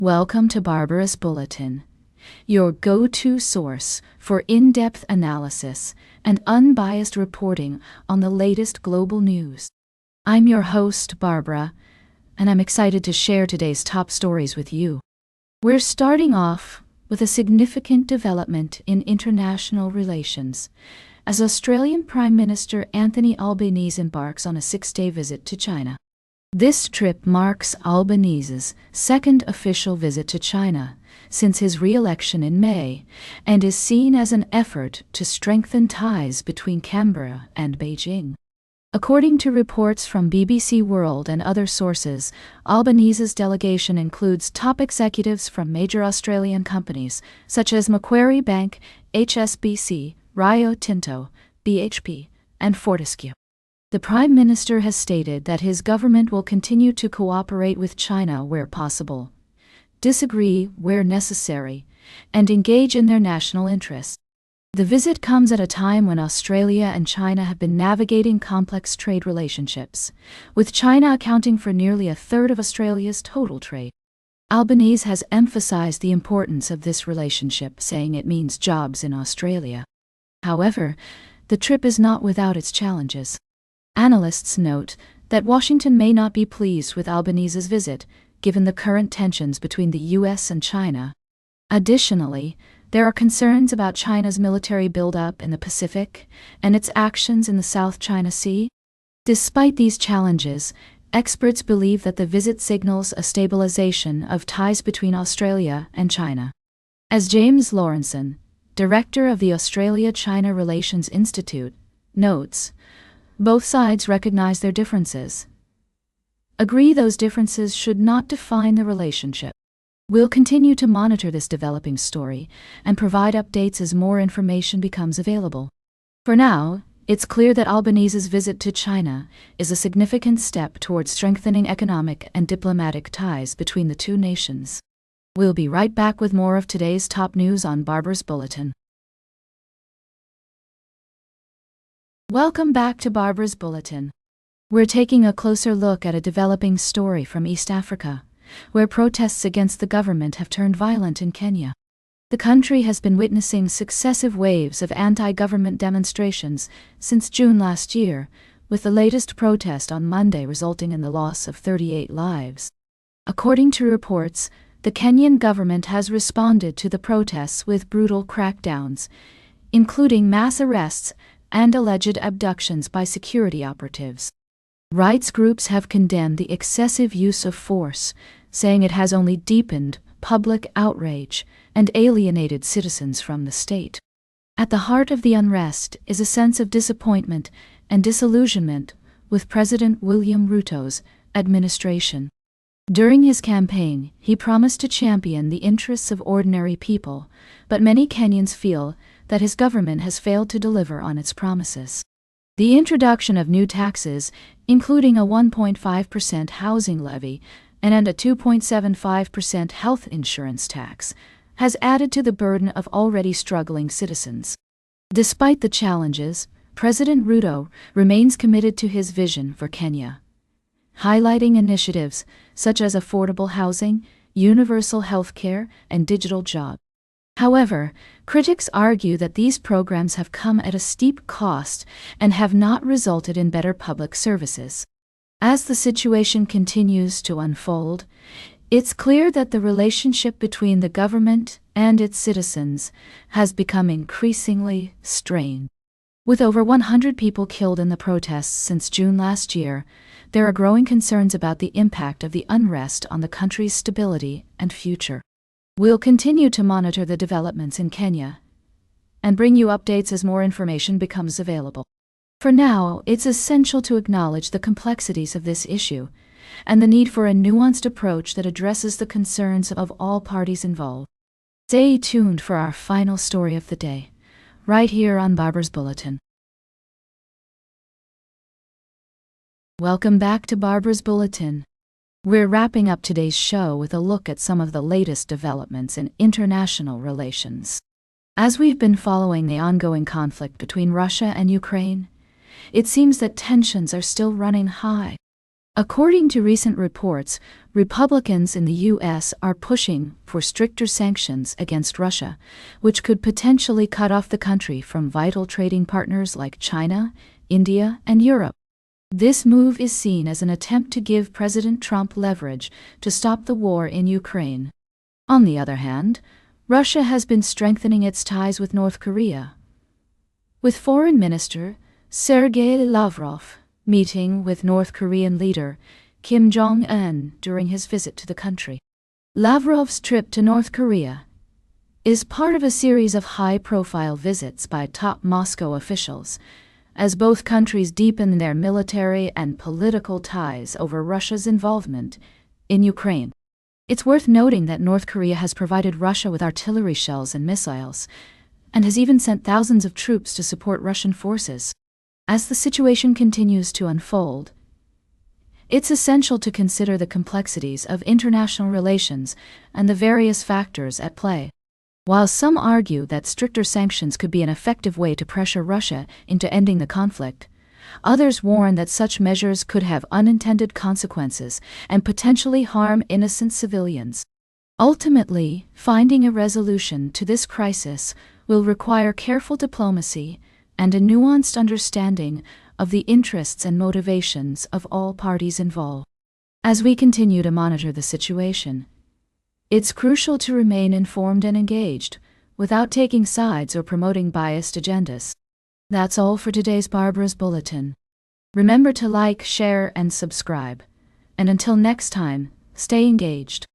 Welcome to Barbarous Bulletin, your go-to source for in-depth analysis and unbiased reporting on the latest global news. I'm your host, Barbara, and I'm excited to share today's top stories with you. We're starting off with a significant development in international relations, as Australian Prime Minister Anthony Albanese embarks on a 6-day visit to China. This trip marks Albanese's second official visit to China since his re-election in May and is seen as an effort to strengthen ties between Canberra and Beijing. According to reports from BBC World and other sources, Albanese's delegation includes top executives from major Australian companies such as Macquarie Bank, HSBC, Rio Tinto, BHP, and Fortescue. The Prime Minister has stated that his government will continue to cooperate with China where possible, disagree where necessary, and engage in their national interests. The visit comes at a time when Australia and China have been navigating complex trade relationships, with China accounting for nearly a third of Australia's total trade. Albanese has emphasized the importance of this relationship, saying it means jobs in Australia. However, the trip is not without its challenges. Analysts note that Washington may not be pleased with Albanese's visit, given the current tensions between the U.S. and China. Additionally, there are concerns about China's military buildup in the Pacific and its actions in the South China Sea. Despite these challenges, experts believe that the visit signals a stabilization of ties between Australia and China. As James Lawrenson, director of the Australia-China Relations Institute, notes, both sides recognize their differences. Agree those differences should not define the relationship. We'll continue to monitor this developing story and provide updates as more information becomes available. For now, it's clear that Albanese's visit to China is a significant step towards strengthening economic and diplomatic ties between the two nations. We'll be right back with more of today's top news on Barbarous Bulletin. Welcome back to Barbarous Bulletin. We're taking a closer look at a developing story from East Africa, where protests against the government have turned violent in Kenya. The country has been witnessing successive waves of anti-government demonstrations since June last year, with the latest protest on Monday resulting in the loss of 38 lives. According to reports, the Kenyan government has responded to the protests with brutal crackdowns, including mass arrests and alleged abductions by security operatives. Rights groups have condemned the excessive use of force, saying it has only deepened public outrage and alienated citizens from the state. At the heart of the unrest is a sense of disappointment and disillusionment with President William Ruto's administration. During his campaign, he promised to champion the interests of ordinary people, but many Kenyans feel that his government has failed to deliver on its promises. The introduction of new taxes, including a 1.5% housing levy and a 2.75% health insurance tax, has added to the burden of already struggling citizens. Despite the challenges, President Ruto remains committed to his vision for Kenya, highlighting initiatives such as affordable housing, universal health care, and digital jobs. However, critics argue that these programs have come at a steep cost and have not resulted in better public services. As the situation continues to unfold, it's clear that the relationship between the government and its citizens has become increasingly strained. With over 100 people killed in the protests since June last year, there are growing concerns about the impact of the unrest on the country's stability and future. We'll continue to monitor the developments in Kenya and bring you updates as more information becomes available. For now, it's essential to acknowledge the complexities of this issue and the need for a nuanced approach that addresses the concerns of all parties involved. Stay tuned for our final story of the day, right here on Barbarous Bulletin. Welcome back to Barbarous Bulletin. We're wrapping up today's show with a look at some of the latest developments in international relations. As we've been following the ongoing conflict between Russia and Ukraine, it seems that tensions are still running high. According to recent reports, Republicans in the U.S. are pushing for stricter sanctions against Russia, which could potentially cut off the country from vital trading partners like China, India, and Europe. This move is seen as an attempt to give President Trump leverage to stop the war in Ukraine. On the other hand, Russia has been strengthening its ties with North Korea, with Foreign Minister Sergei Lavrov meeting with North Korean leader Kim Jong-un during his visit to the country. Lavrov's trip to North Korea is part of a series of high-profile visits by top Moscow officials, as both countries deepen their military and political ties over Russia's involvement in Ukraine. It's worth noting that North Korea has provided Russia with artillery shells and missiles, and has even sent thousands of troops to support Russian forces. As the situation continues to unfold, it's essential to consider the complexities of international relations and the various factors at play. While some argue that stricter sanctions could be an effective way to pressure Russia into ending the conflict, others warn that such measures could have unintended consequences and potentially harm innocent civilians. Ultimately, finding a resolution to this crisis will require careful diplomacy and a nuanced understanding of the interests and motivations of all parties involved. As we continue to monitor the situation, it's crucial to remain informed and engaged, without taking sides or promoting biased agendas. That's all for today's Barbara's Bulletin. Remember to like, share, and subscribe. And until next time, stay engaged.